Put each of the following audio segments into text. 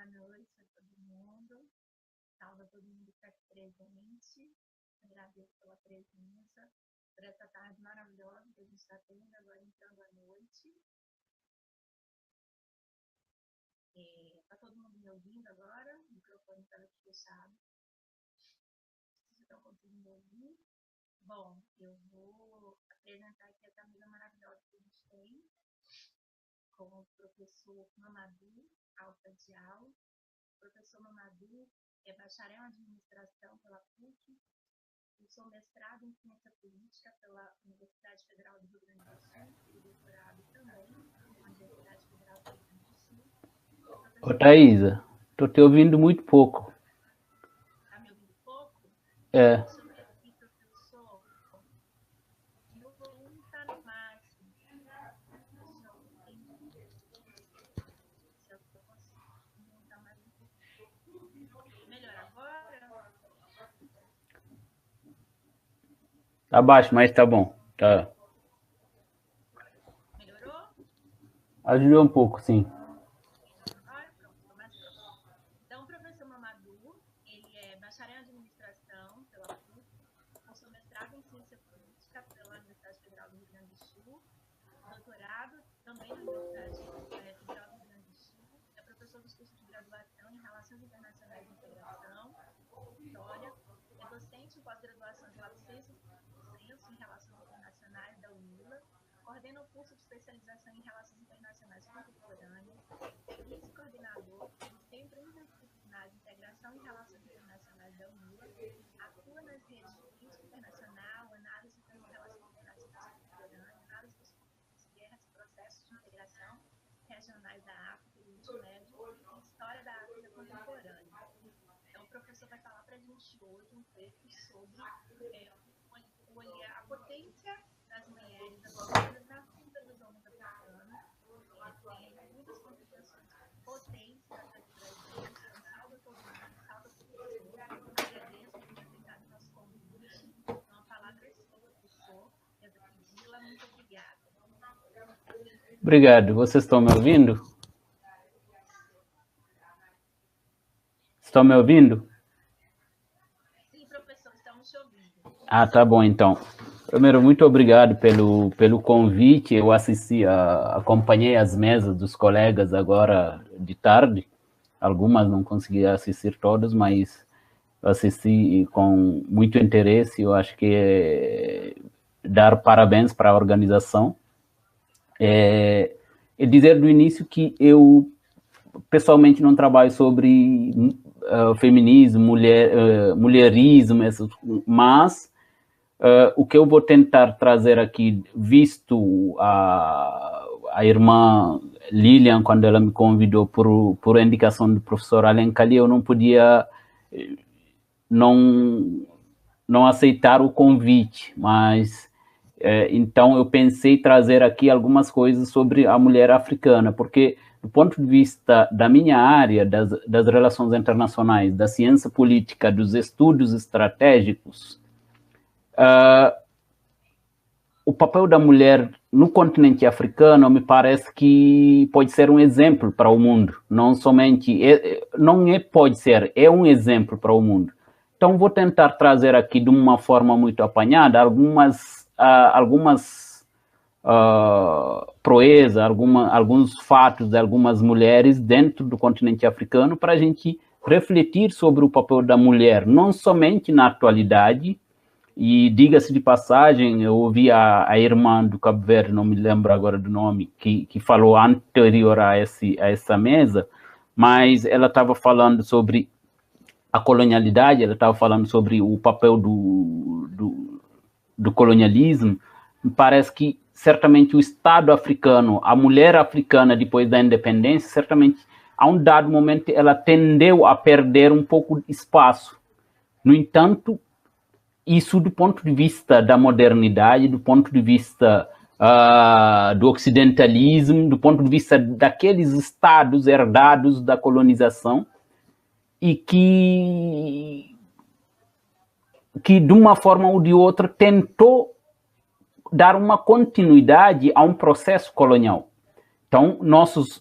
noite a todo mundo. Salve a todo mundo que está aqui presente. Agradeço pela presença, por essa tarde maravilhosa que a gente está tendo agora entrando à noite. Está todo mundo me ouvindo agora? O microfone estava aqui fechado. Vocês estão conseguindo ouvir? Bom, eu vou apresentar aqui essa amiga maravilhosa que a gente tem, com o professor Mamadou Alfa-Diallo. O professor Mamadou é bacharel em administração pela PUC, cursou mestrado em ciência política pela Universidade Federal do Rio Grande do Sul e doutorado também na Universidade Federal do Rio Grande do Sul. Ô, Thaisa, estou te ouvindo muito pouco. Está me ouvindo pouco? É. Deixa eu ver aqui, professor. Meu volume está no máximo. Deixa eu entender. Se eu consigo aumentar mais um pouco. Melhor agora? Tá baixo, mas tá bom. Tá. Melhorou? Ajudou um pouco, sim. Agora pronto, mais próximo. Então, o professor Mamadou, ele é bacharel em administração pela PUC, cursou mestrado em ciência política pela Universidade Federal do Rio Grande do Sul, doutorado também na Universidade Federal do Rio Grande do Sul, é professor dos cursos de graduação em Relações Internacionais e Integração, História, é docente em pós-graduação de Ciências em Relações Internacionais da UNILA, coordena o curso de especialização em Relações Internacionais Contemporâneas, é vice-coordenador do Centro Interdisciplinar de Integração e Relações Internacionais da UNILA, atua nas redes de política internacional, análise das relações internacionais contemporâneas, análise dos conflitos, guerras e processos de integração regionais da África e do Oriente Médio e história da África contemporânea. Então, o professor vai falar para a gente hoje um pouco sobre a potência das mulheres africanas na vida dos homens africanos. Tem muitas contribuições potentes para o Brasil. Então, salve a todo mundo, salve a professor. Agradeço por ter aceitado o nosso convite. Então, a palavra é sua, professor. Pedila, muito obrigada. Obrigado. Vocês estão me ouvindo? Estão me ouvindo? Sim, professor, estamos te ouvindo. Ah, tá bom, então. Primeiro, muito obrigado pelo convite. Eu acompanhei as mesas dos colegas agora de tarde. Algumas não consegui assistir todas, mas eu assisti com muito interesse. Eu acho que é dar parabéns para a organização. E dizer do início que eu, pessoalmente, não trabalho sobre feminismo, mulherismo, mas o que eu vou tentar trazer aqui, visto a irmã Lilian, quando ela me convidou por indicação do professor Alencali, eu não podia não aceitar o convite, mas então eu pensei trazer aqui algumas coisas sobre a mulher africana, porque do ponto de vista da minha área, das relações internacionais, da ciência política, dos estudos estratégicos, o papel da mulher no continente africano me parece que pode ser um exemplo para o mundo, não somente, pode ser, é um exemplo para o mundo. Então vou tentar trazer aqui de uma forma muito apanhada algumas proezas, alguns fatos de algumas mulheres dentro do continente africano para a gente refletir sobre o papel da mulher, não somente na atualidade. E diga-se de passagem, eu ouvi a irmã do Cabo Verde, não me lembro agora do nome, que falou anterior a essa mesa, mas ela estava falando sobre a colonialidade, ela estava falando sobre o papel do colonialismo. Me parece que certamente o Estado africano, a mulher africana depois da independência, certamente a um dado momento ela tendeu a perder um pouco de espaço. No entanto, isso do ponto de vista da modernidade, do ponto de vista do ocidentalismo, do ponto de vista daqueles estados herdados da colonização e que de uma forma ou de outra tentou dar uma continuidade a um processo colonial. Então,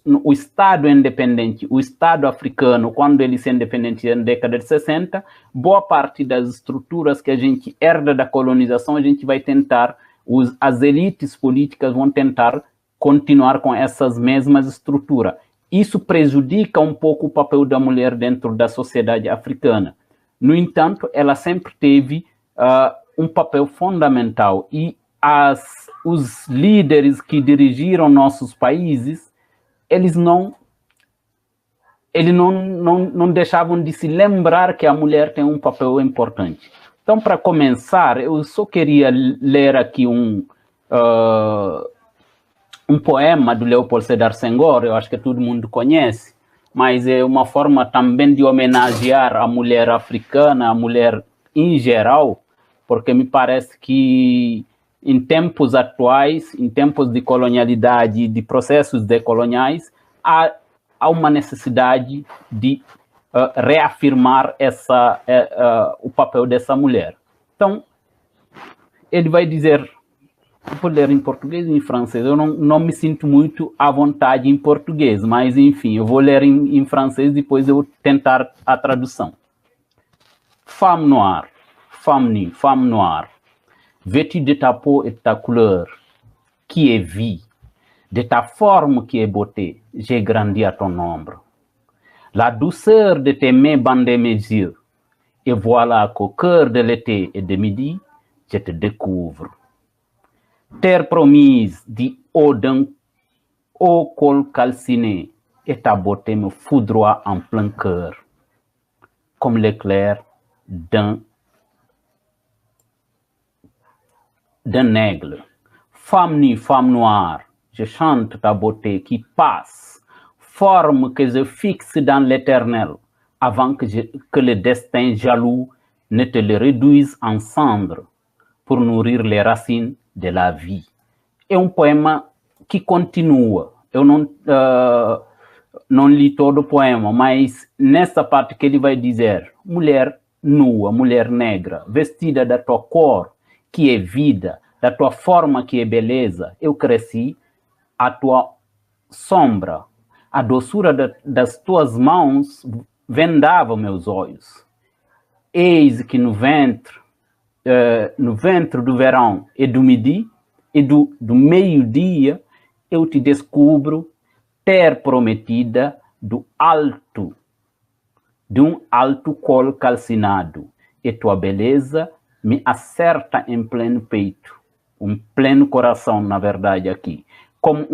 o Estado independente, o Estado africano, quando ele se independente na década de 60, boa parte das estruturas que a gente herda da colonização, a gente vai tentar, as elites políticas vão tentar continuar com essas mesmas estruturas. Isso prejudica um pouco o papel da mulher dentro da sociedade africana. No entanto, ela sempre teve um papel fundamental e os líderes que dirigiram nossos países, eles não deixavam de se lembrar que a mulher tem um papel importante. Então, para começar, eu só queria ler aqui um poema do Leopold Sédar Senghor, eu acho que todo mundo conhece, mas é uma forma também de homenagear a mulher africana, a mulher em geral, porque me parece que em tempos atuais, em tempos de colonialidade, de processos decoloniais, há uma necessidade de reafirmar o papel dessa mulher. Então, ele vai dizer, vou ler em português e em francês, eu não me sinto muito à vontade em português, mas enfim, eu vou ler em francês, depois eu vou tentar a tradução. Femme noire, femme nue, femme noire, vêtue de ta peau et de ta couleur, qui est vie, de ta forme qui est beauté, j'ai grandi à ton ombre. La douceur de tes mains bandait mes yeux, et voilà qu'au cœur de l'été et de midi, je te découvre. Terre promise, dit haut d'un haut col calciné, et ta beauté me foudroie en plein cœur, comme l'éclair d'un aigle. Femme nue, femme noire, je chante ta beauté qui passe, forme que je fixe dans l'éternel, avant que le destin jaloux ne te le réduise en cendres, pour nourrir les racines de la vie. É um poema que continua. Eu não li todo o poema, mas nessa parte que ele vai dizer, mulher nua, mulher negra, vestida da tua cor, que é vida, da tua forma que é beleza, eu cresci, a tua sombra, a doçura das tuas mãos vendava meus olhos. Eis que no ventre do verão e do midi, e do meio-dia, eu te descubro ter prometida de um alto colo calcinado, e tua beleza me acerta em pleno peito, um pleno coração, na verdade, aqui, como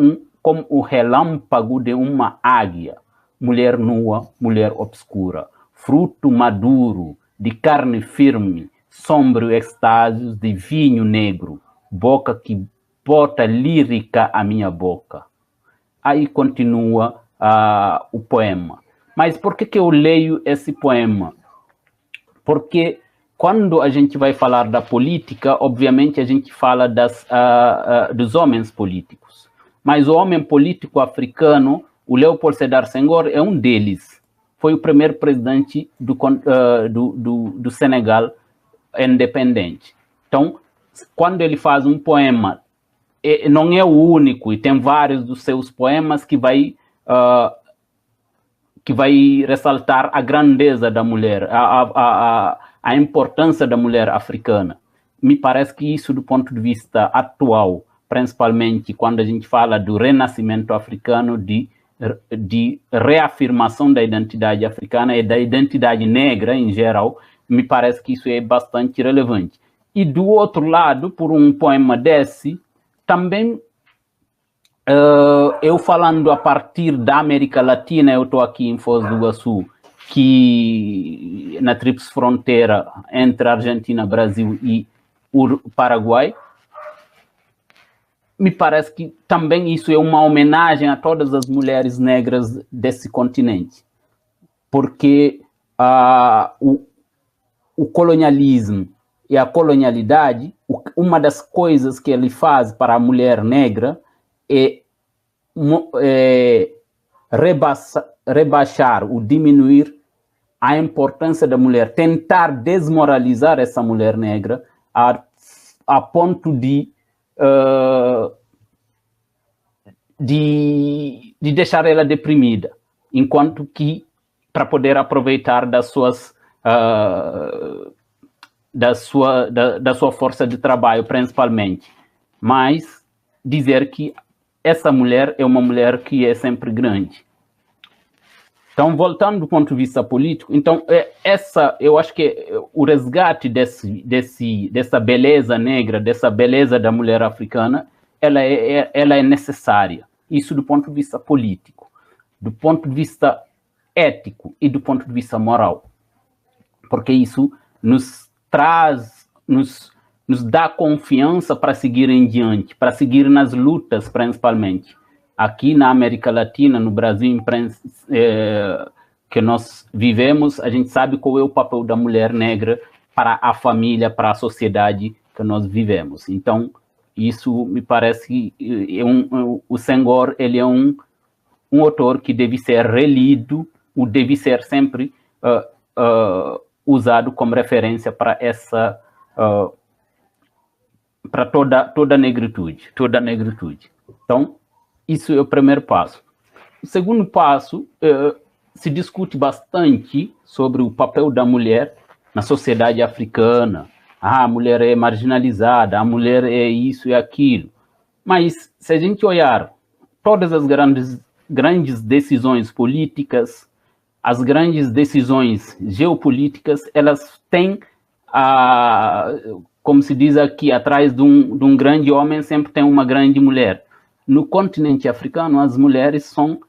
o relâmpago de uma águia, mulher nua, mulher obscura, fruto maduro, de carne firme, sombrio extásios de vinho negro, boca que bota lírica a minha boca. Aí continua o poema. Mas por que eu leio esse poema? Porque quando a gente vai falar da política, obviamente a gente fala dos homens políticos. Mas o homem político africano, o Leopold Sédar Senghor, é um deles. Foi o primeiro presidente do Senegal independente. Então, quando ele faz um poema, não é o único, e tem vários dos seus poemas que vai ressaltar a grandeza da mulher, a importância da mulher africana. Me parece que isso, do ponto de vista atual, principalmente quando a gente fala do renascimento africano, de reafirmação da identidade africana e da identidade negra em geral, me parece que isso é bastante relevante. E do outro lado, por um poema desse, também eu falando a partir da América Latina, eu estou aqui em Foz do Iguaçu, que na tríplice fronteira entre Argentina, Brasil e o Paraguai, me parece que também isso é uma homenagem a todas as mulheres negras desse continente, porque o colonialismo e a colonialidade, uma das coisas que ele faz para a mulher negra é rebaixar ou diminuir a importância da mulher, tentar desmoralizar essa mulher negra de deixar ela deprimida, enquanto que para poder aproveitar da sua força de trabalho, principalmente. Mas dizer que essa mulher é uma mulher que é sempre grande. Então, voltando do ponto de vista político, então, eu acho que o resgate dessa beleza negra, dessa beleza da mulher africana, ela é necessária. Isso do ponto de vista político, do ponto de vista ético e do ponto de vista moral. Porque isso nos traz, nos dá confiança para seguir em diante, para seguir nas lutas, principalmente. Aqui na América Latina, no Brasil, que nós vivemos, a gente sabe qual é o papel da mulher negra para a família, para a sociedade que nós vivemos. Então, isso me parece que o Senghor, ele é um autor que deve ser relido, ou deve ser sempre usado como referência para para toda a negritude, Então, isso é o primeiro passo. O segundo passo, se discute bastante sobre o papel da mulher na sociedade africana. A mulher é marginalizada, a mulher é isso e aquilo. Mas, se a gente olhar todas as grandes decisões políticas, as grandes decisões geopolíticas, elas têm, como se diz aqui, atrás de um grande homem sempre tem uma grande mulher. No continente africano, as mulheres são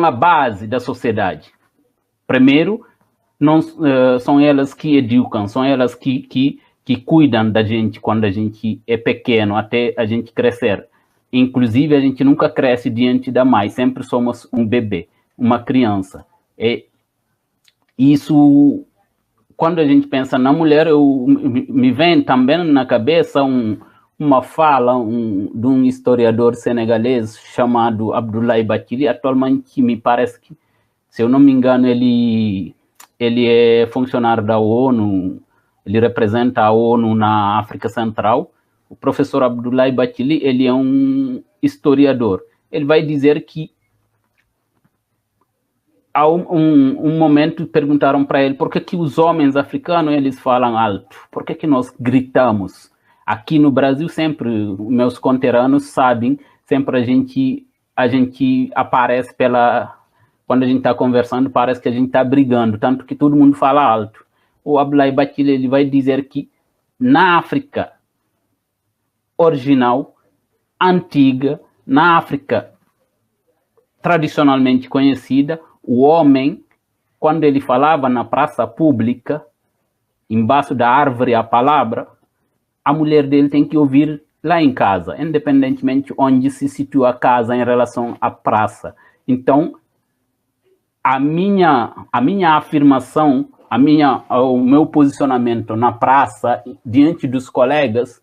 a base da sociedade. Primeiro, são elas que educam, são elas que cuidam da gente quando a gente é pequeno, até a gente crescer. Inclusive, a gente nunca cresce diante da mãe, sempre somos um bebê, uma criança. Isso, quando a gente pensa na mulher, me vem também na cabeça uma fala de um historiador senegalês chamado Abdoulaye Bathily. Atualmente, me parece que, se eu não me engano, ele é funcionário da ONU, ele representa a ONU na África Central. O professor Abdoulaye Bathily, ele é um historiador. Ele vai dizer que há um momento perguntaram para ele por que os homens africanos eles falam alto, por que nós gritamos. Aqui no Brasil sempre, meus conterrâneos sabem, sempre a gente aparece quando a gente está conversando, parece que a gente está brigando, tanto que todo mundo fala alto. O Abdoulaye Bathily, ele vai dizer que na África original, antiga, na África tradicionalmente conhecida, o homem, quando ele falava na praça pública, embaixo da árvore a palavra, a mulher dele tem que ouvir lá em casa, independentemente onde se situa a casa em relação à praça. Então, a minha afirmação, o meu posicionamento na praça, diante dos colegas,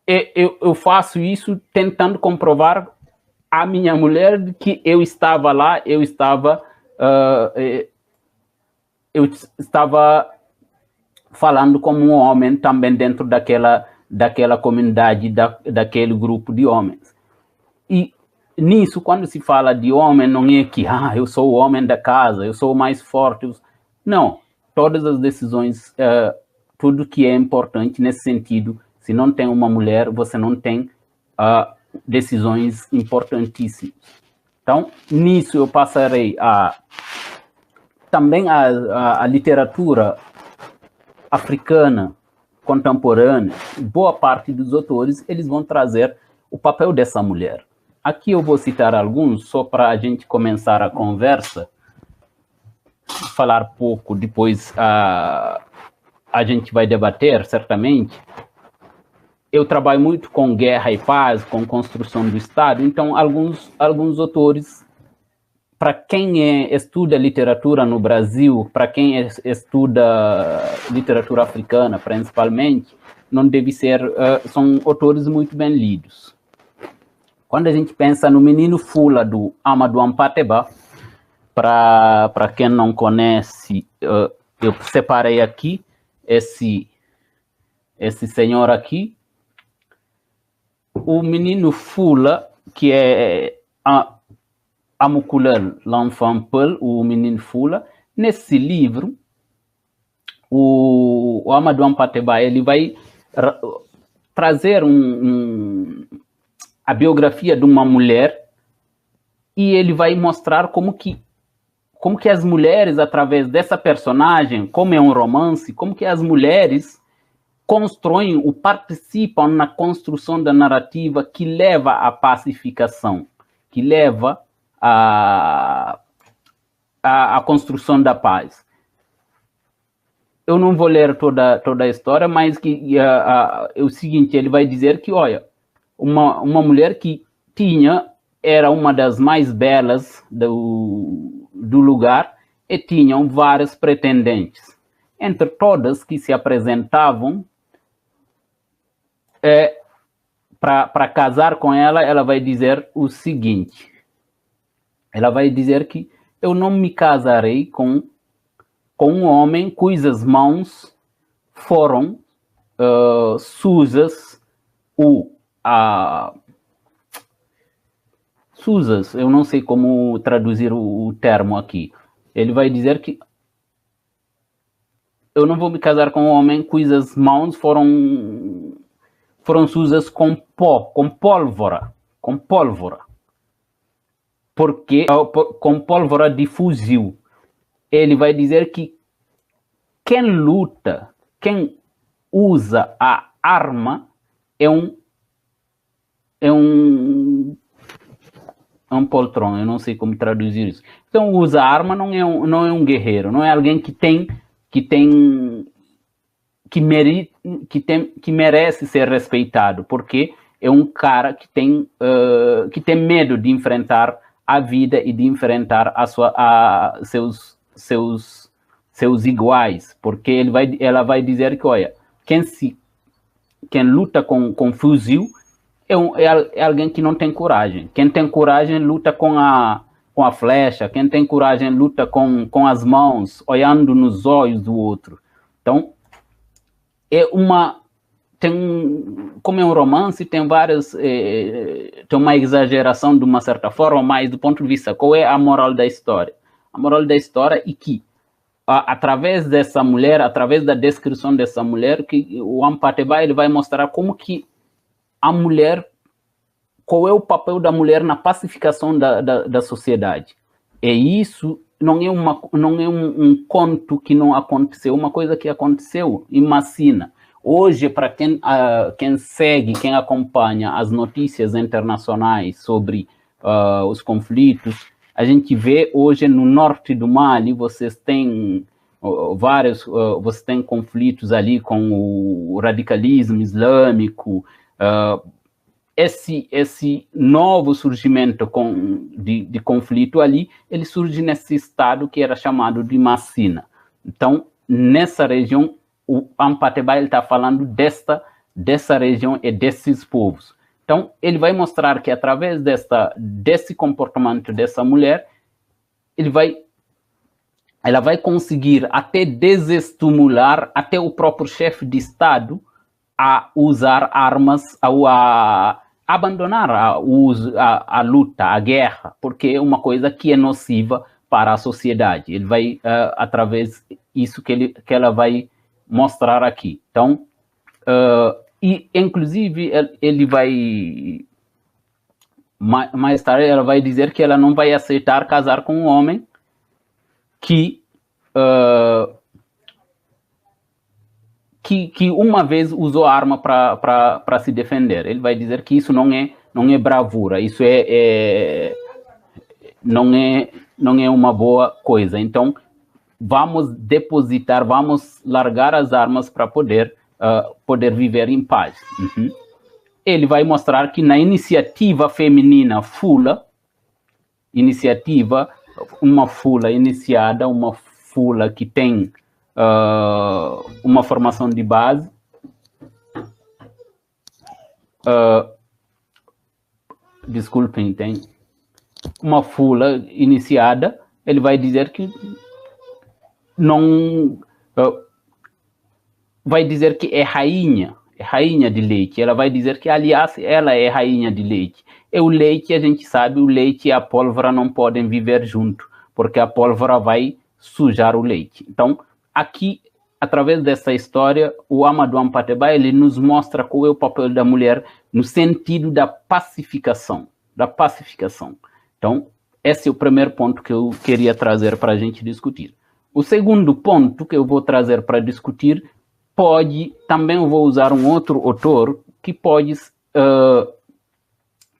eu faço isso tentando comprovar a minha mulher que eu estava lá, eu estava falando como um homem também dentro daquela comunidade, daquele grupo de homens. E nisso, quando se fala de homem, não é que eu sou o homem da casa, eu sou o mais forte. Não, todas as decisões, tudo que é importante nesse sentido, se não tem uma mulher, você não tem decisões importantíssimas. Então, nisso eu passarei também a literatura africana contemporânea. Boa parte dos autores, eles vão trazer o papel dessa mulher. Aqui eu vou citar alguns, só para a gente começar a conversa, falar pouco, depois a gente vai debater, certamente. Eu trabalho muito com guerra e paz, com construção do Estado, então alguns autores, para quem estuda literatura no Brasil, para quem estuda literatura africana, principalmente, não deve ser, são autores muito bem lidos. Quando a gente pensa no Menino Fula, do Amadou Hampâté-Bâ, para quem não conhece, eu separei aqui esse senhor aqui, o menino Fula, que é a Mukulel, l'enfant Peul, o menino Fula, nesse livro, o Amadou Ampateba, ele vai trazer a biografia de uma mulher e ele vai mostrar como que as mulheres, através dessa personagem, como é um romance, como que as mulheres constroem ou participam na construção da narrativa que leva à pacificação, que leva à construção da paz. Eu não vou ler toda a história, mas é o seguinte, ele vai dizer que, olha, uma mulher que era uma das mais belas do lugar e tinham vários pretendentes. Entre todas que se apresentavam, para casar com ela, ela vai dizer o seguinte, ela vai dizer que eu não me casarei com um homem cujas mãos foram sujas sujas, eu não sei como traduzir o termo aqui. Ele vai dizer que eu não vou me casar com um homem cujas mãos foram sujas com pó, com pólvora. Porque com pólvora de fuzil. Ele vai dizer que quem luta, quem usa a arma é um poltrão, eu não sei como traduzir isso. Então, usa a arma não é um guerreiro, não é alguém que merece ser respeitado, porque é um cara que tem medo de enfrentar a vida e de enfrentar seus iguais, porque ela vai dizer que, olha, quem luta com fuzil é alguém que não tem coragem. Quem tem coragem luta com a flecha, quem tem coragem luta com as mãos, olhando nos olhos do outro. Então, como é um romance, tem uma exageração de uma certa forma, mas do ponto de vista, qual é a moral da história? A moral da história é que, através dessa mulher, através da descrição dessa mulher, que o Ampateba ele vai mostrar como que a mulher, qual é o papel da mulher na pacificação da sociedade. E isso não é um conto que não aconteceu, uma coisa que aconteceu em Massina. Hoje, para quem segue, quem acompanha as notícias internacionais sobre os conflitos, a gente vê hoje no norte do Mali, vocês têm conflitos ali com o radicalismo islâmico, esse novo surgimento de conflito ali, ele surge nesse estado que era chamado de Massina. Então, nessa região, o Ampateba está falando dessa região e desses povos. Então, ele vai mostrar que através desse comportamento dessa mulher, ela vai conseguir até desestimular até o próprio chefe de Estado a usar armas, a abandonar a luta, a guerra, porque é uma coisa que é nociva para a sociedade. Ele vai, através disso que ela vai mostrar aqui. Então, e inclusive ele vai, mais tarde ela vai dizer que ela não vai aceitar casar com um homem que uma vez usou a arma para se defender. Ele vai dizer que isso não é bravura, isso não é uma boa coisa. Então, vamos largar as armas para poder viver em paz. Uhum. Ele vai mostrar que na iniciativa feminina Fula, uma Fula iniciada, uma Fula que tem uma formação de base, desculpem, tem uma Fula iniciada, ele vai dizer que vai dizer que é rainha de leite. Ela vai dizer que, aliás, ela é rainha de leite. E o leite, a gente sabe, o leite e a pólvora não podem viver junto, porque a pólvora vai sujar o leite. Então, aqui, através dessa história, o Amadou Hampâté-Bâ, ele nos mostra qual é o papel da mulher no sentido da pacificação. Então, esse é o primeiro ponto que eu queria trazer para a gente discutir. O segundo ponto que eu vou trazer para discutir também eu vou usar um outro autor que pode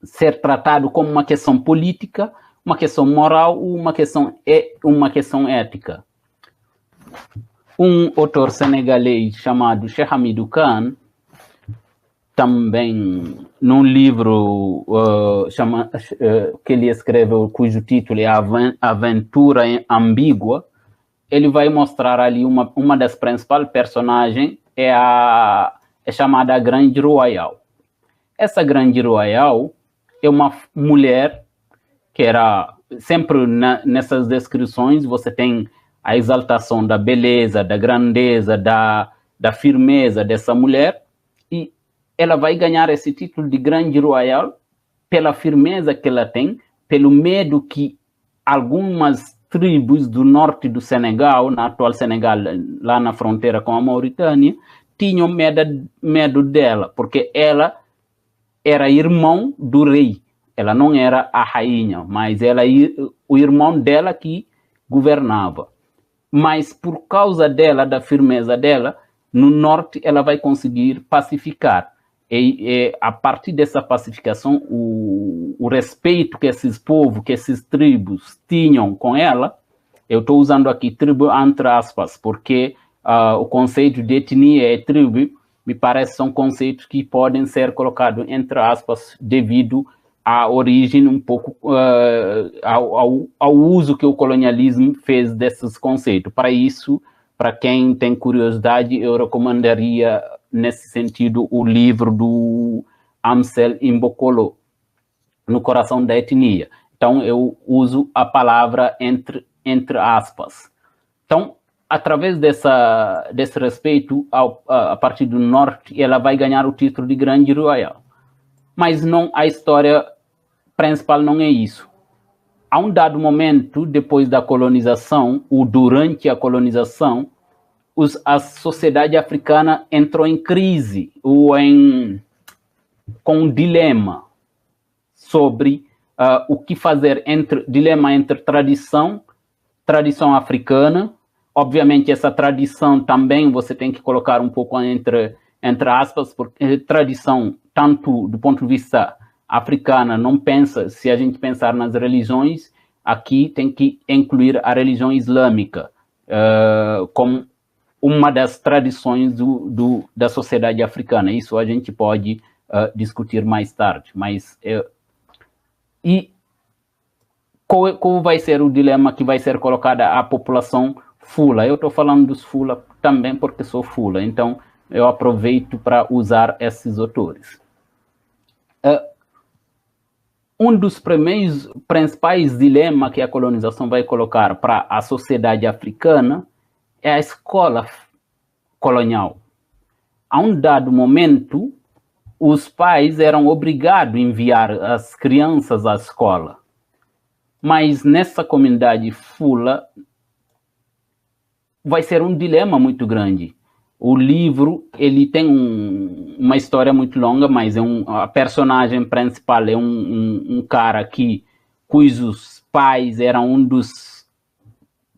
ser tratado como uma questão política, uma questão moral ou uma questão ética. Um autor senegalês chamado Cheikh Hamidou Kane, também num livro que ele escreveu, cujo título é Aventura Ambígua, ele vai mostrar ali uma das principais personagens, é chamada Grande Royal. Essa Grande Royal é uma mulher que era, sempre nessas descrições, você tem a exaltação da beleza, da grandeza, da firmeza dessa mulher, e ela vai ganhar esse título de Grande Royal pela firmeza que ela tem, pelo medo que algumas tribos do norte do Senegal, na atual Senegal, lá na fronteira com a Mauritânia, tinham medo dela, porque ela era irmão do rei. Ela não era a rainha, mas ela o irmão dela que governava. Mas por causa dela, da firmeza dela, no norte ela vai conseguir pacificar. E a partir dessa pacificação, o respeito que esses povos, que esses tribos tinham com ela, eu estou usando aqui tribo entre aspas, porque o conceito de etnia e tribo, me parece, são conceitos que podem ser colocados entre aspas devido à origem um pouco, ao uso que o colonialismo fez desses conceitos. Para isso, para quem tem curiosidade, eu recomendaria, nesse sentido, o livro do Amsel Mbokolo, No Coração da Etnia. Então, eu uso a palavra entre aspas. Então, através desse respeito, a partir do norte, ela vai ganhar o título de Grande Royal. Mas a história principal não é isso. A um dado momento, depois da colonização, ou durante a colonização, a sociedade africana entrou em crise, ou com um dilema sobre o que fazer, dilema entre tradição africana. Obviamente, essa tradição também você tem que colocar um pouco entre aspas, porque tradição, tanto do ponto de vista africana, se a gente pensar nas religiões, aqui tem que incluir a religião islâmica como uma das tradições da sociedade africana. Isso a gente pode discutir mais tarde. Mas qual vai ser o dilema que vai ser colocado à população Fula? Eu estou falando dos Fula também porque sou Fula, então eu aproveito para usar esses autores. Um dos principais dilemas que a colonização vai colocar para a sociedade africana é a escola colonial. A um dado momento, os pais eram obrigados a enviar as crianças à escola. Mas nessa comunidade Fula vai ser um dilema muito grande. O livro, ele tem uma história muito longa, mas a personagem principal é um cara cujos pais eram um dos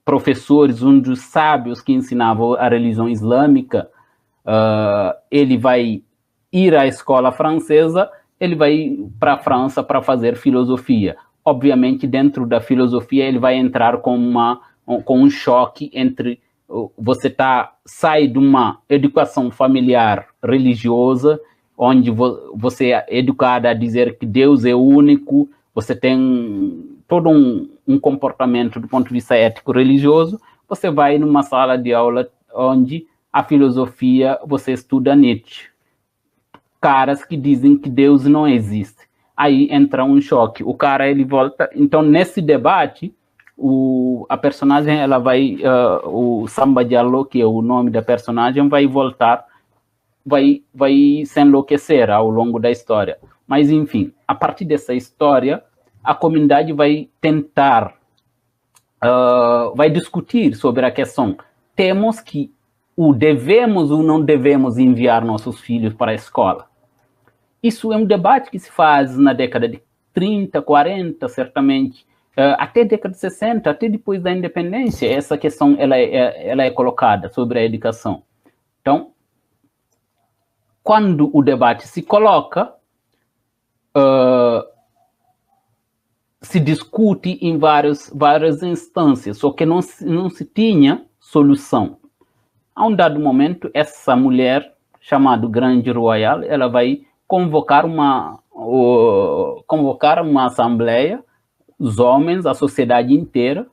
professores, um dos sábios que ensinavam a religião islâmica. Ele vai ir à escola francesa, ele vai para a França para fazer filosofia. Obviamente, dentro da filosofia, ele vai entrar com um choque entre você sai de uma educação familiar religiosa, onde você é educado a dizer que Deus é único, você tem todo um comportamento do ponto de vista ético-religioso. Você vai numa sala de aula onde a filosofia, você estuda Nietzsche. Caras que dizem que Deus não existe. Aí entra um choque. O cara, ele volta. Então, nesse debate, a personagem, ela vai, o Samba Diallo, que é o nome da personagem, vai voltar, vai se enlouquecer ao longo da história. Mas, enfim, a partir dessa história, a comunidade vai tentar, vai discutir sobre a questão. Temos que devemos ou não devemos enviar nossos filhos para a escola. Isso é um debate que se faz na década de 30, 40, certamente, até a década de 60, até depois da independência, essa questão ela é colocada sobre a educação. Então, quando o debate se coloca, se discute em várias instâncias, só que não se tinha solução. A um dado momento, essa mulher, chamada Grande Royal, ela vai convocar uma assembleia, os homens, a sociedade inteira,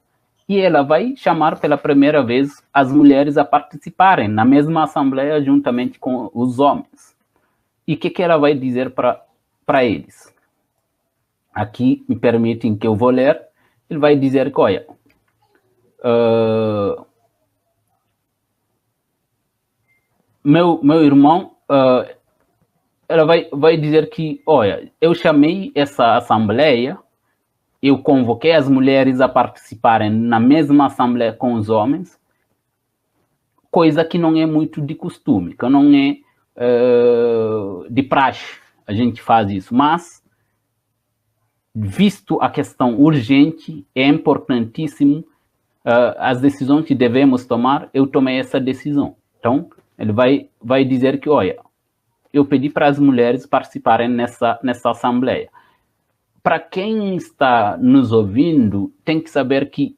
e ela vai chamar pela primeira vez as mulheres a participarem na mesma assembleia juntamente com os homens. E o que ela vai dizer para eles? Aqui, me permitem que eu vou ler. Ele vai dizer que, olha, meu irmão, ela vai dizer que, olha, eu chamei essa assembleia, eu convoquei as mulheres a participarem na mesma assembleia com os homens, coisa que não é muito de costume, que não é de praxe, a gente faz isso, mas, visto a questão urgente, é importantíssimo, as decisões que devemos tomar, eu tomei essa decisão. Então, ele vai dizer que, olha, eu pedi para as mulheres participarem nessa assembleia. Para quem está nos ouvindo, tem que saber que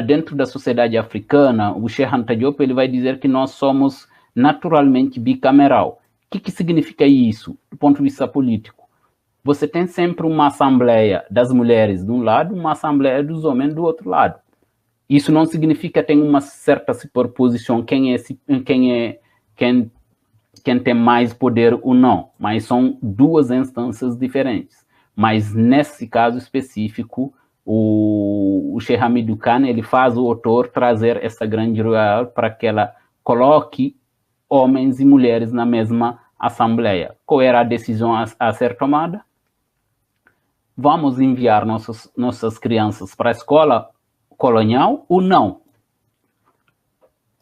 dentro da sociedade africana, o Cheikh Anta Diop ele vai dizer que nós somos naturalmente bicameral. O que significa isso, do ponto de vista político? Você tem sempre uma assembleia das mulheres de um lado, uma assembleia dos homens do outro lado. Isso não significa que tem uma certa superposição, quem tem mais poder ou não, mas são duas instâncias diferentes. Mas nesse caso específico, o Cheikh Hamidou Kane, ele faz o autor trazer essa grande royal para que ela coloque homens e mulheres na mesma assembleia. Qual era a decisão a ser tomada? Vamos enviar nossas crianças para a escola colonial ou não?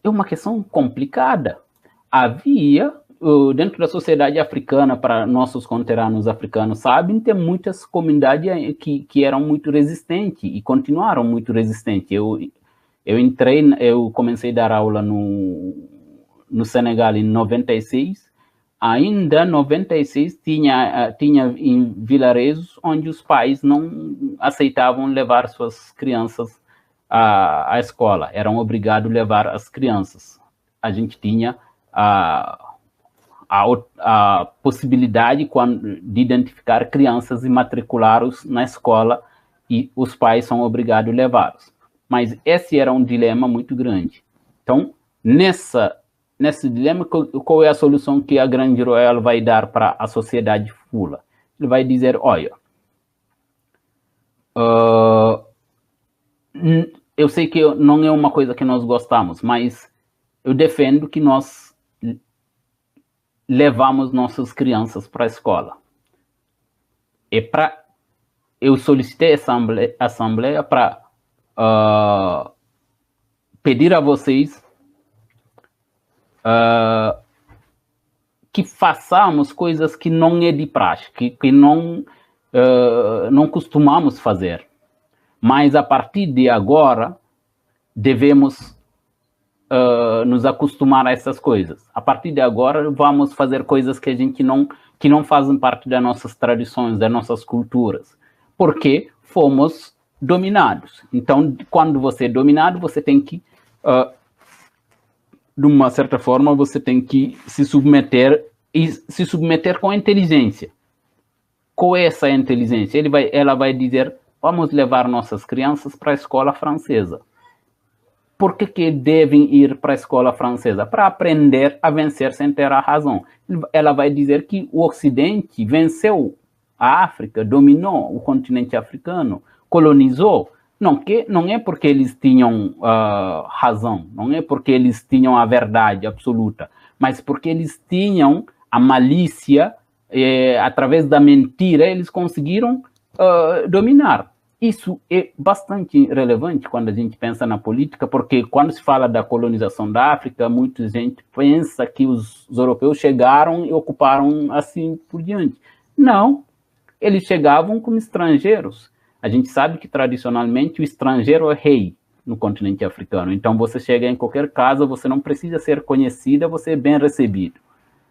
É uma questão complicada. Havia, dentro da sociedade africana, para nossos conterrâneos africanos sabem, tem muitas comunidades que eram muito resistentes e continuaram muito resistentes. Eu comecei a dar aula no Senegal em 96. Ainda em 96 tinha em vilarejos onde os pais não aceitavam levar suas crianças à escola, eram obrigados a levar as crianças. A gente tinha a possibilidade de identificar crianças e matriculá-los na escola e os pais são obrigados a levá-los. Mas esse era um dilema muito grande. Então, nesse dilema, qual é a solução que a Grande Royal vai dar para a sociedade fula? Ele vai dizer, olha, eu sei que não é uma coisa que nós gostamos, mas eu defendo que nós levamos nossas crianças para a escola. Eu solicitei essa assembleia para pedir a vocês que façamos coisas que não é de praxe, que não costumamos fazer. Mas a partir de agora, devemos nos acostumar a essas coisas. A partir de agora, vamos fazer coisas que que não fazem parte das nossas tradições, das nossas culturas. Porque fomos dominados. Então, quando você é dominado, você tem que de uma certa forma, você tem que se submeter e se submeter com inteligência. Qual é essa inteligência? Ela vai dizer, vamos levar nossas crianças para a escola francesa. Por que devem ir para a escola francesa? Para aprender a vencer sem ter a razão. Ela vai dizer que o Ocidente venceu a África, dominou o continente africano, colonizou. Não é porque eles tinham razão, não é porque eles tinham a verdade absoluta, mas porque eles tinham a malícia, através da mentira, eles conseguiram dominar. Isso é bastante relevante quando a gente pensa na política, porque quando se fala da colonização da África, muita gente pensa que os europeus chegaram e ocuparam assim por diante. Não, eles chegavam como estrangeiros. A gente sabe que, tradicionalmente, o estrangeiro é rei no continente africano. Então, você chega em qualquer casa, você não precisa ser conhecida, você é bem recebido.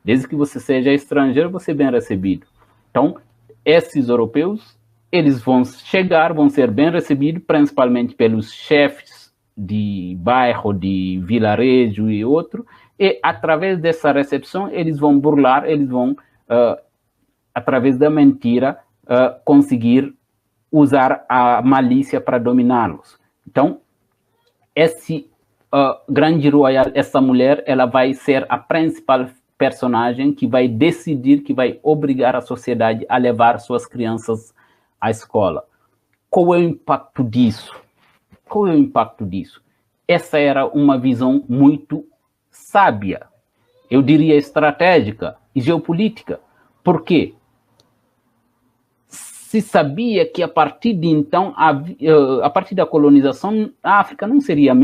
Desde que você seja estrangeiro, você é bem recebido. Então, esses europeus, eles vão chegar, vão ser bem recebidos, principalmente pelos chefes de bairro, de vilarejo e outro, e, através dessa recepção, eles vão burlar, eles vão, através da mentira, conseguir usar a malícia para dominá-los. Então, esse grande royal, essa mulher, ela vai ser a principal personagem que vai decidir, que vai obrigar a sociedade a levar suas crianças à escola. Qual é o impacto disso? Qual é o impacto disso? Essa era uma visão muito sábia, eu diria estratégica e geopolítica. Por quê? Se sabia que a partir de então, a partir da colonização, a África não seria a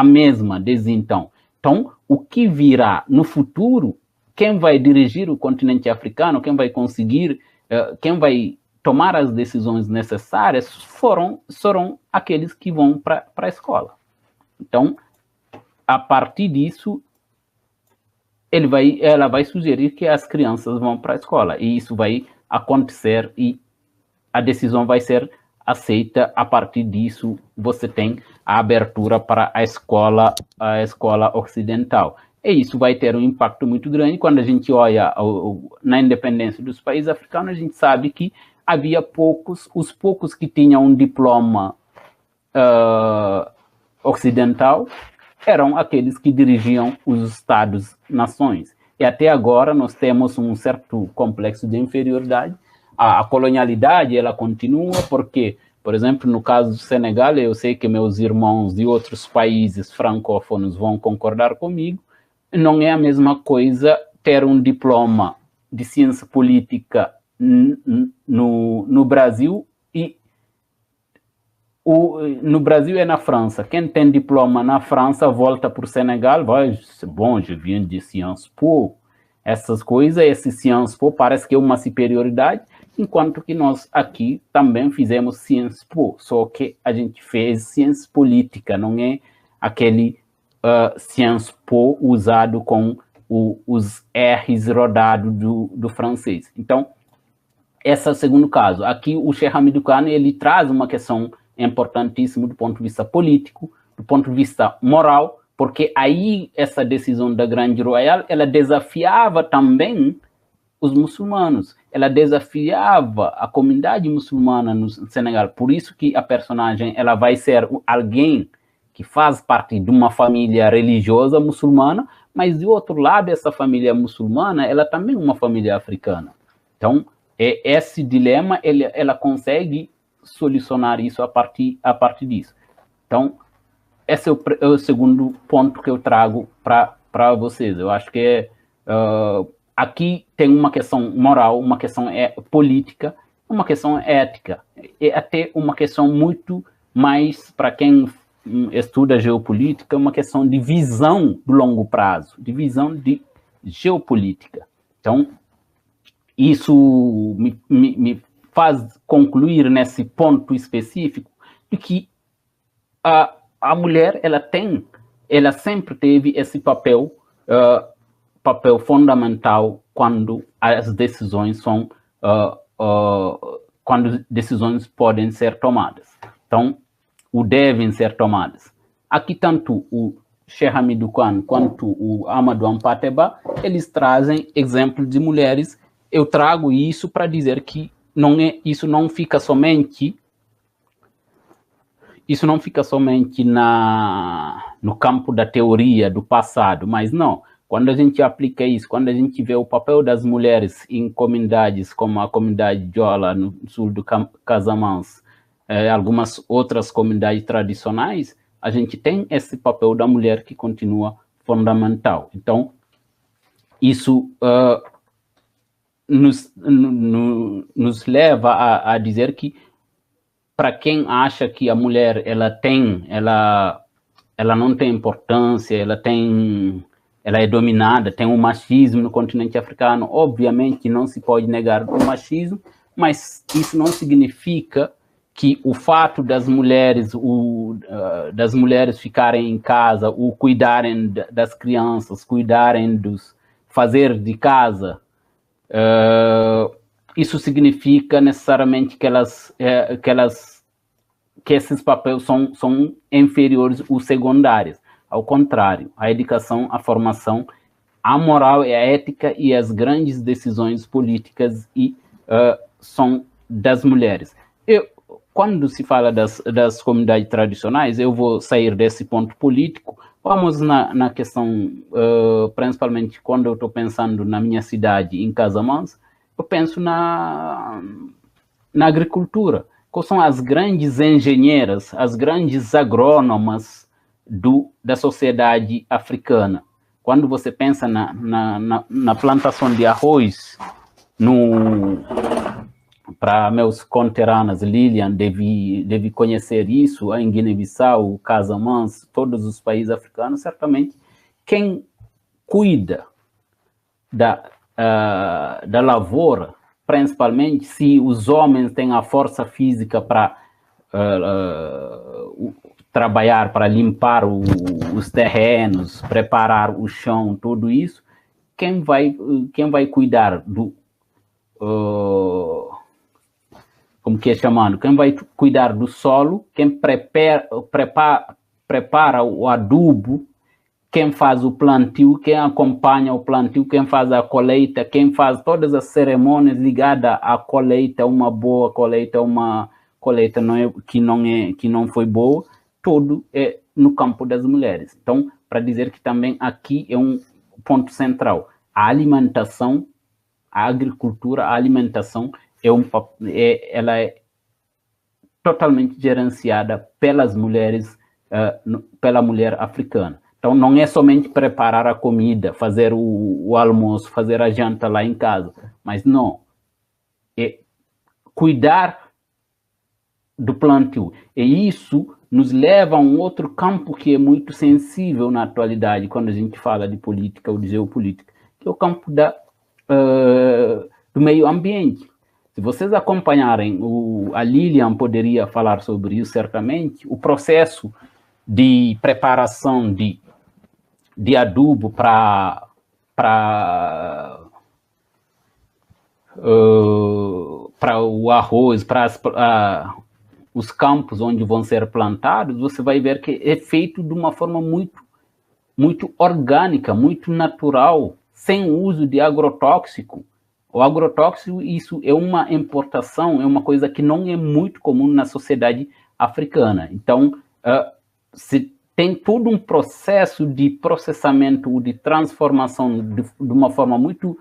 mesma desde então. Então, o que virá no futuro, quem vai dirigir o continente africano, quem vai conseguir, quem vai tomar as decisões necessárias, serão aqueles que vão para a escola. Então, a partir disso, ela vai sugerir que as crianças vão para a escola, e isso vai acontecer e a decisão vai ser aceita. A partir disso, você tem a abertura para a escola ocidental. E isso vai ter um impacto muito grande. Quando a gente olha na independência dos países africanos, a gente sabe que havia os poucos que tinham um diploma ocidental eram aqueles que dirigiam os Estados-nações. E até agora nós temos um certo complexo de inferioridade. A colonialidade, ela continua porque, por exemplo, no caso do Senegal, eu sei que meus irmãos de outros países francófonos vão concordar comigo, não é a mesma coisa ter um diploma de ciência política no Brasil e no Brasil e na França. Quem tem diploma na França volta para o Senegal, vai, bom, je viens de Sciences Po, essas coisas, esse Sciences Po parece que é uma superioridade, enquanto que nós aqui também fizemos Sciences Po, só que a gente fez ciência política, não é aquele Sciences Po usado com os R's rodados do francês. Então, esse é o segundo caso. Aqui o Cheikh Hamidou Kane, ele traz uma questão importantíssima do ponto de vista político, do ponto de vista moral, porque aí essa decisão da Grande Royal, ela desafiava também os muçulmanos, ela desafiava a comunidade muçulmana no Senegal. Por isso que a personagem, ela vai ser alguém que faz parte de uma família religiosa muçulmana, mas de outro lado, essa família muçulmana, ela também é uma família africana. Então, esse dilema, ela consegue solucionar isso a partir disso. Então, esse é o segundo ponto que eu trago para vocês. Eu acho que aqui tem uma questão moral, uma questão política, uma questão ética, e até uma questão muito mais, para quem estuda geopolítica, uma questão de visão do longo prazo, de visão de geopolítica. Então, isso me faz concluir nesse ponto específico de que a mulher, ela sempre teve esse papel fundamental quando as decisões quando decisões podem ser tomadas. Então, devem ser tomadas. Aqui, tanto o Cheikh Hamidou Kane quanto o Amadou Hampâté-Bâ, eles trazem exemplos de mulheres. Eu trago isso para dizer que isso não fica somente no campo da teoria do passado, mas não. Quando a gente aplica isso, quando a gente vê o papel das mulheres em comunidades como a comunidade Diola, no sul do Casamance, algumas outras comunidades tradicionais, a gente tem esse papel da mulher que continua fundamental. Então, isso nos leva a dizer que, para quem acha que a mulher ela não tem importância, ela é dominada, tem um machismo no continente africano, obviamente não se pode negar o machismo, mas isso não significa que o fato das mulheres ficarem em casa, ou cuidarem das crianças, cuidarem fazer de casa, isso significa necessariamente que esses papéis são inferiores ou secundários. Ao contrário, a educação, a formação, a moral e a ética e as grandes decisões políticas são das mulheres. Quando se fala das comunidades tradicionais, eu vou sair desse ponto político, vamos na questão, principalmente quando eu estou pensando na minha cidade, em Casamance, eu penso na agricultura. Quais são as grandes engenheiras, as grandes agrônomas da sociedade africana? Quando você pensa na plantação de arroz, para meus conterrâneos, Lilian deve conhecer isso, em Guiné-Bissau, Casamance, todos os países africanos, certamente, quem cuida da lavoura, principalmente se os homens têm a força física para trabalhar, para limpar os terrenos, preparar o chão, tudo isso, quem vai cuidar como que é chamado? Quem vai cuidar do solo, quem prepara o adubo, quem faz o plantio, quem acompanha o plantio, quem faz a colheita, quem faz todas as cerimônias ligadas à colheita, uma boa colheita, uma colheita que não foi boa, tudo é no campo das mulheres. Então, para dizer que também aqui é um ponto central, a alimentação, a agricultura, a alimentação ela é totalmente gerenciada pelas mulheres, pela mulher africana. Então, não é somente preparar a comida, fazer o almoço, fazer a janta lá em casa, mas não, é cuidar do plantio. E isso nos leva a um outro campo que é muito sensível na atualidade, quando a gente fala de política ou de geopolítica, que é o campo do meio ambiente. Se vocês acompanharem, a Lilian poderia falar sobre isso certamente, o processo de preparação de adubo para o arroz, para os campos onde vão ser plantados, você vai ver que é feito de uma forma muito, muito orgânica, muito natural, sem uso de agrotóxico. O agrotóxico, isso é uma importação, é uma coisa que não é muito comum na sociedade africana. Então, se tem todo um processo de processamento ou de transformação de uma forma muito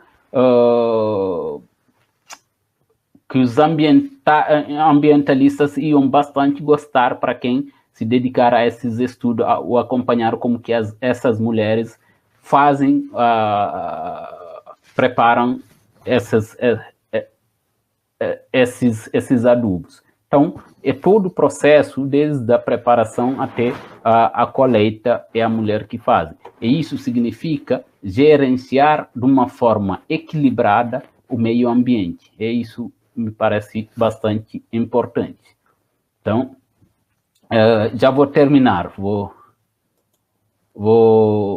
que os ambientalistas iam bastante gostar, para quem se dedicar a esses estudos, ou acompanhar como que essas mulheres fazem, preparam esses adubos. Então, é todo o processo, desde a preparação até a colheita, é a mulher que faz. E isso significa gerenciar de uma forma equilibrada o meio ambiente. E isso me parece bastante importante. Então, já vou terminar, vou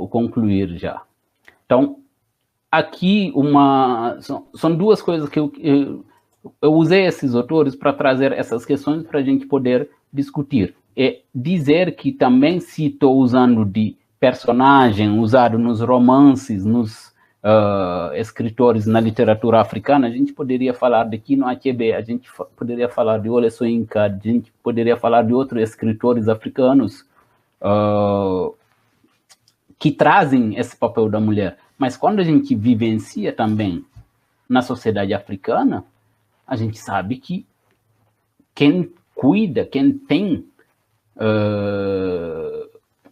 concluir já. Então, aqui são duas coisas que eu usei esses autores para trazer essas questões para a gente poder discutir. É dizer que também, se estou usando de personagem usado nos romances, nos escritores na literatura africana, a gente poderia falar de Kino Achebe, a gente poderia falar de Wole Soyinka, a gente poderia falar de outros escritores africanos que trazem esse papel da mulher. Mas quando a gente vivencia também na sociedade africana, a gente sabe que quem cuida, quem tem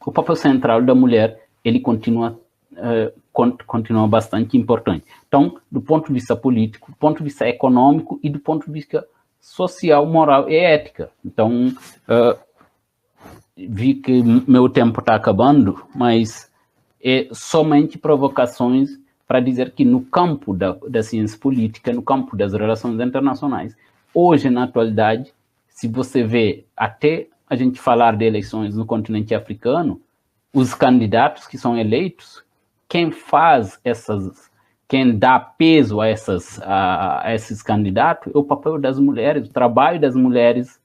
o papel central da mulher, ele continua bastante importante. Então, do ponto de vista político, do ponto de vista econômico e do ponto de vista social, moral e ética. Então, vi que meu tempo está acabando, mas é somente provocações para dizer que no campo da ciência política, no campo das relações internacionais, hoje, na atualidade, se você vê até a gente falar de eleições no continente africano, os candidatos que são eleitos, quem dá peso a esses candidatos é o papel das mulheres, o trabalho das mulheres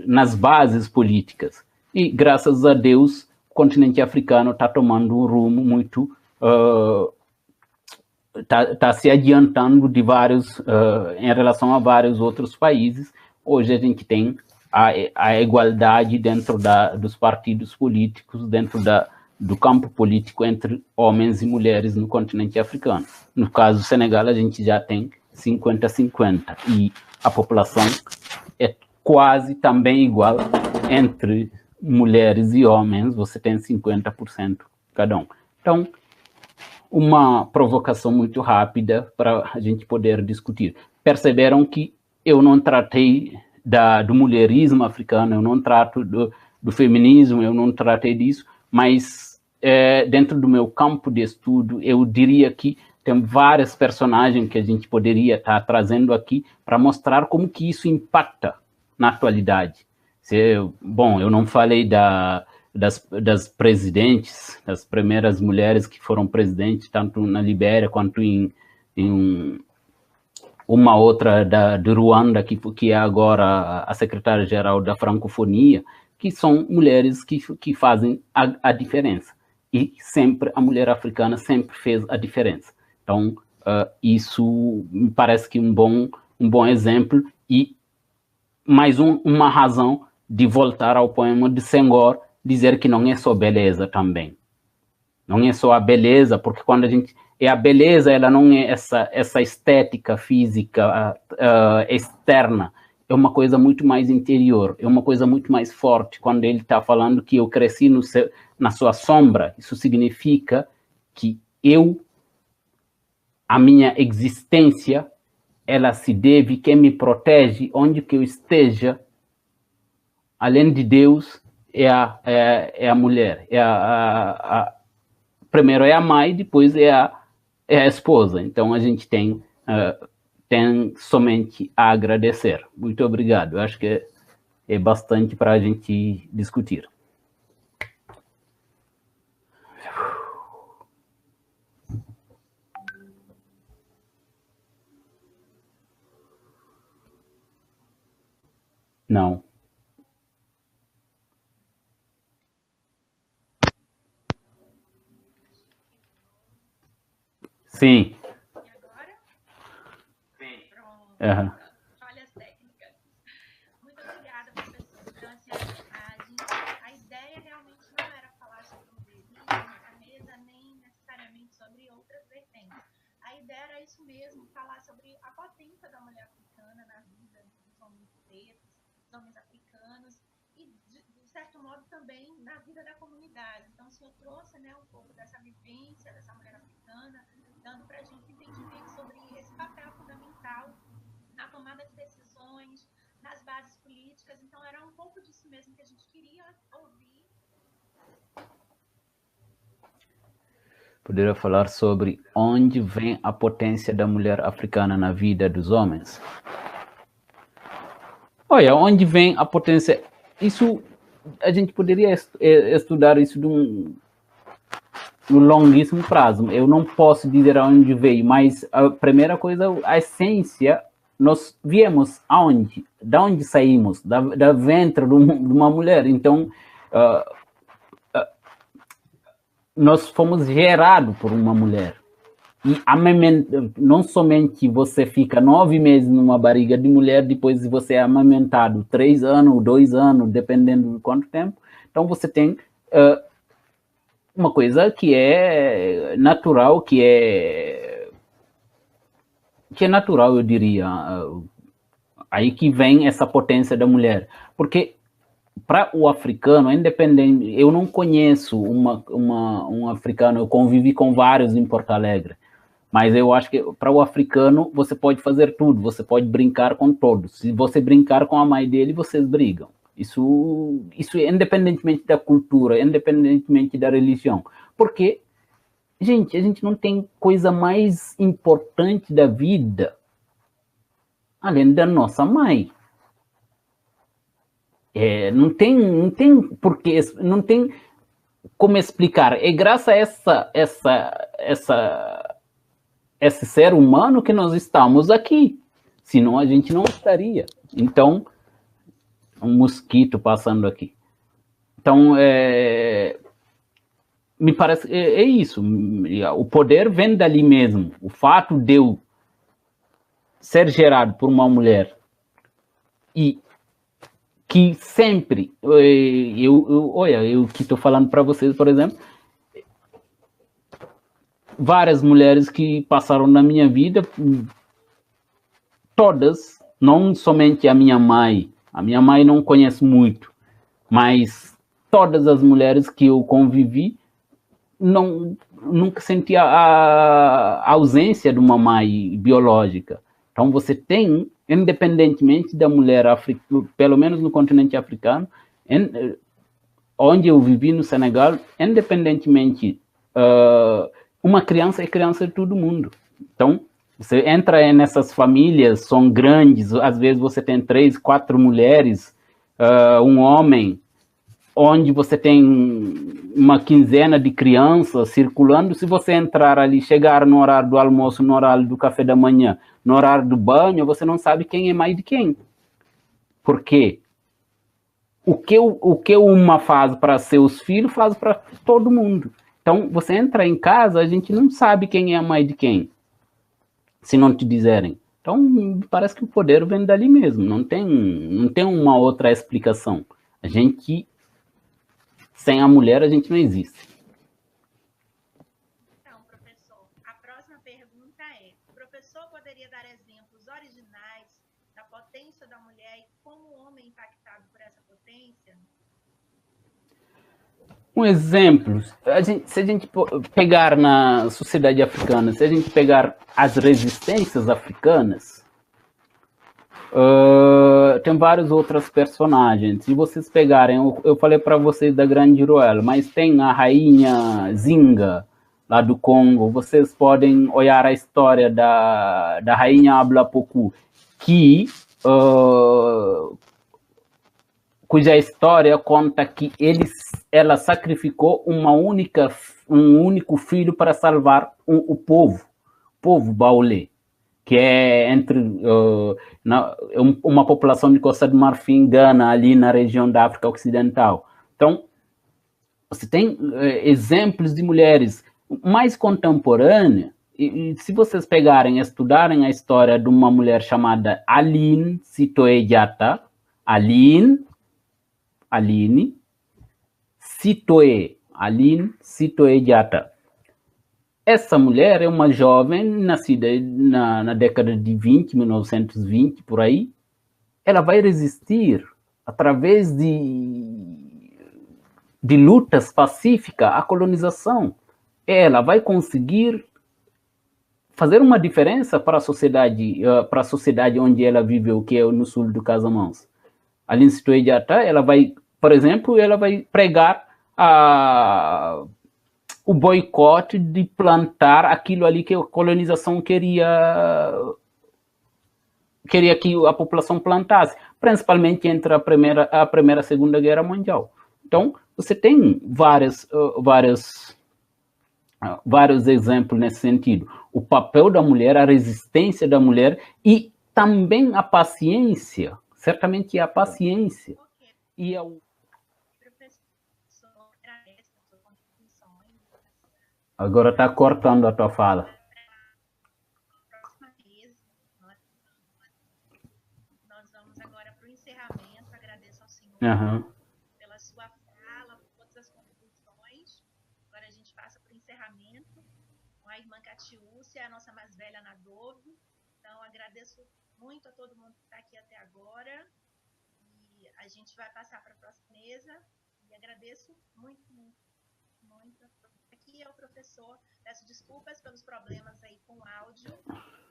nas bases políticas. E, graças a Deus, o continente africano está tomando um rumo muito... Está se adiantando de em relação a vários outros países. Hoje a gente tem a igualdade dentro dos partidos políticos, dentro do campo político entre homens e mulheres no continente africano. No caso do Senegal, a gente já tem 50-50 e a população é quase também igual entre mulheres e homens, você tem 50% cada um. Então, uma provocação muito rápida para a gente poder discutir. Perceberam que eu não tratei do mulherismo africano, eu não trato do feminismo, eu não tratei disso, mas dentro do meu campo de estudo, eu diria que tem várias personagens que a gente poderia estar trazendo aqui para mostrar como que isso impacta na atualidade. Bom, eu não falei das presidentes, das primeiras mulheres que foram presidentes, tanto na Libéria quanto em uma outra de Ruanda, que é agora a secretária-geral da Francofonia, que são mulheres que fazem a diferença. E sempre, a mulher africana sempre fez a diferença. Então, isso me parece que um bom exemplo e mais uma razão de voltar ao poema de Senghor, dizer que não é só beleza também. Não é só a beleza, porque quando a beleza, ela não é essa estética física externa, é uma coisa muito mais interior, é uma coisa muito mais forte. Quando ele está falando que eu cresci na sua sombra, isso significa que a minha existência, ela se deve, quem me protege, onde que eu esteja, além de Deus, é a mulher. Primeiro é a mãe, depois é a esposa. Então, a gente tem somente a agradecer. Muito obrigado. Eu acho que é bastante para a gente discutir. Não. Sim. E agora? Sim. Pronto. Uhum. Falhas técnicas. Muito obrigada, professor. Então, assim, a ideia realmente não era falar sobre o mulherismo na mesa, nem necessariamente sobre outras vertentes. A ideia era isso mesmo, falar sobre a potência da mulher africana na vida dos homens pretos, dos homens africanos, e, de certo modo, também na vida da comunidade. Então, o senhor trouxe, né, um pouco dessa vivência dessa mulher africana, dando para a gente entendimento sobre esse papel fundamental na tomada de decisões, nas bases políticas. Então, era um pouco disso mesmo que a gente queria ouvir. Poderia falar sobre onde vem a potência da mulher africana na vida dos homens? Olha, onde vem a potência? Isso, a gente poderia estudar isso no longuíssimo prazo. Eu não posso dizer aonde veio, mas a primeira coisa, a essência, nós viemos aonde? Da onde saímos? Da ventre de uma mulher. Então, nós fomos gerados por uma mulher. E não somente você fica 9 meses numa barriga de mulher, depois você é amamentado 3 anos, 2 anos, dependendo de quanto tempo. Então, você tem uma coisa que é natural, que é natural, eu diria. Aí que vem essa potência da mulher. Porque para o africano, independente, eu não conheço um africano, eu convivi com vários em Porto Alegre, mas eu acho que para o africano você pode fazer tudo, você pode brincar com todos. Se você brincar com a mãe dele, vocês brigam. Isso é independentemente da cultura, independentemente da religião. Porque, gente, a gente não tem coisa mais importante da vida além da nossa mãe. Não tem porque, não tem como explicar. É graças a esse ser humano que nós estamos aqui. Senão a gente não estaria. Então, um mosquito passando aqui. Então, me parece é isso. O poder vem dali mesmo. O fato de eu ser gerado por uma mulher e que sempre, olha, eu que estou falando para vocês, por exemplo, várias mulheres que passaram na minha vida, todas, não somente a minha mãe não conheço muito, mas todas as mulheres que eu convivi, nunca senti a ausência de uma mãe biológica. Então você tem, independentemente da mulher, pelo menos no continente africano, onde eu vivi no Senegal, independentemente, uma criança é criança de todo mundo. Então, você entra nessas famílias, são grandes, às vezes você tem 3, 4 mulheres, um homem, onde você tem uma quinzena de crianças circulando. Se você entrar ali, chegar no horário do almoço, no horário do café da manhã, no horário do banho, você não sabe quem é mais de quem. Por quê? O que uma faz para seus filhos, faz para todo mundo. Então, você entra em casa, a gente não sabe quem é a mãe de quem, se não te dizerem. Então, parece que o poder vem dali mesmo, não tem uma outra explicação. A gente, sem a mulher, a gente não existe. Então, professor, a próxima pergunta é: o professor poderia dar exemplos originais da potência da mulher e como o homem é impactado por essa potência? Um exemplo, se a gente pegar na sociedade africana, se a gente pegar as resistências africanas, tem vários outros personagens. Se vocês pegarem, eu falei para vocês da Grande Ruel, mas tem a rainha Zinga, lá do Congo. Vocês podem olhar a história da rainha Ablapoku, que cuja história conta que ela sacrificou um único filho para salvar o povo baulé, que é entre uma população de Costa do Marfim, Gana, ali na região da África Ocidental. Então, você tem exemplos de mulheres mais contemporâneas, e se vocês pegarem e estudarem a história de uma mulher chamada Aline Sitoé Diatta, Aline Sitoé Diatta. Essa mulher é uma jovem nascida na década de 1920, por aí. Ela vai resistir através de lutas pacíficas à colonização. Ela vai conseguir fazer uma diferença para a sociedade onde ela viveu, que é no sul do Casamance. Aline Sitoé Diatta, ela vai, por exemplo, ela vai pregar o boicote de plantar aquilo ali que a colonização queria que a população plantasse, principalmente entre a primeira e a Segunda Guerra Mundial. Então, você tem vários exemplos nesse sentido. O papel da mulher, a resistência da mulher e também a paciência, certamente a paciência. E agora está cortando a tua fala. Nós vamos agora para o encerramento. Agradeço ao senhor pela sua fala, por todas as contribuições. Agora a gente passa para o encerramento com a irmã Catiúcia, a nossa mais velha na Dove. Então, agradeço muito a todo mundo que está aqui até agora. E a gente vai passar para a próxima mesa. E agradeço muito, muito, muito. Aqui é o professor. Peço desculpas pelos problemas aí com o áudio.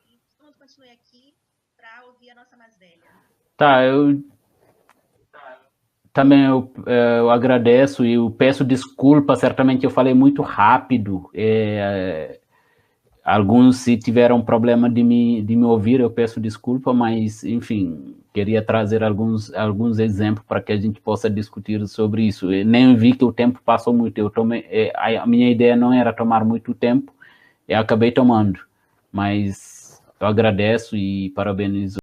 E todo mundo continue aqui para ouvir a nossa mais velha. Tá, também eu agradeço e eu peço desculpa, certamente eu falei muito rápido. Alguns, se tiveram problema de me ouvir, eu peço desculpa, mas, enfim, queria trazer alguns exemplos para que a gente possa discutir sobre isso. Eu nem vi que o tempo passou muito, a minha ideia não era tomar muito tempo, eu acabei tomando, mas eu agradeço e parabenizo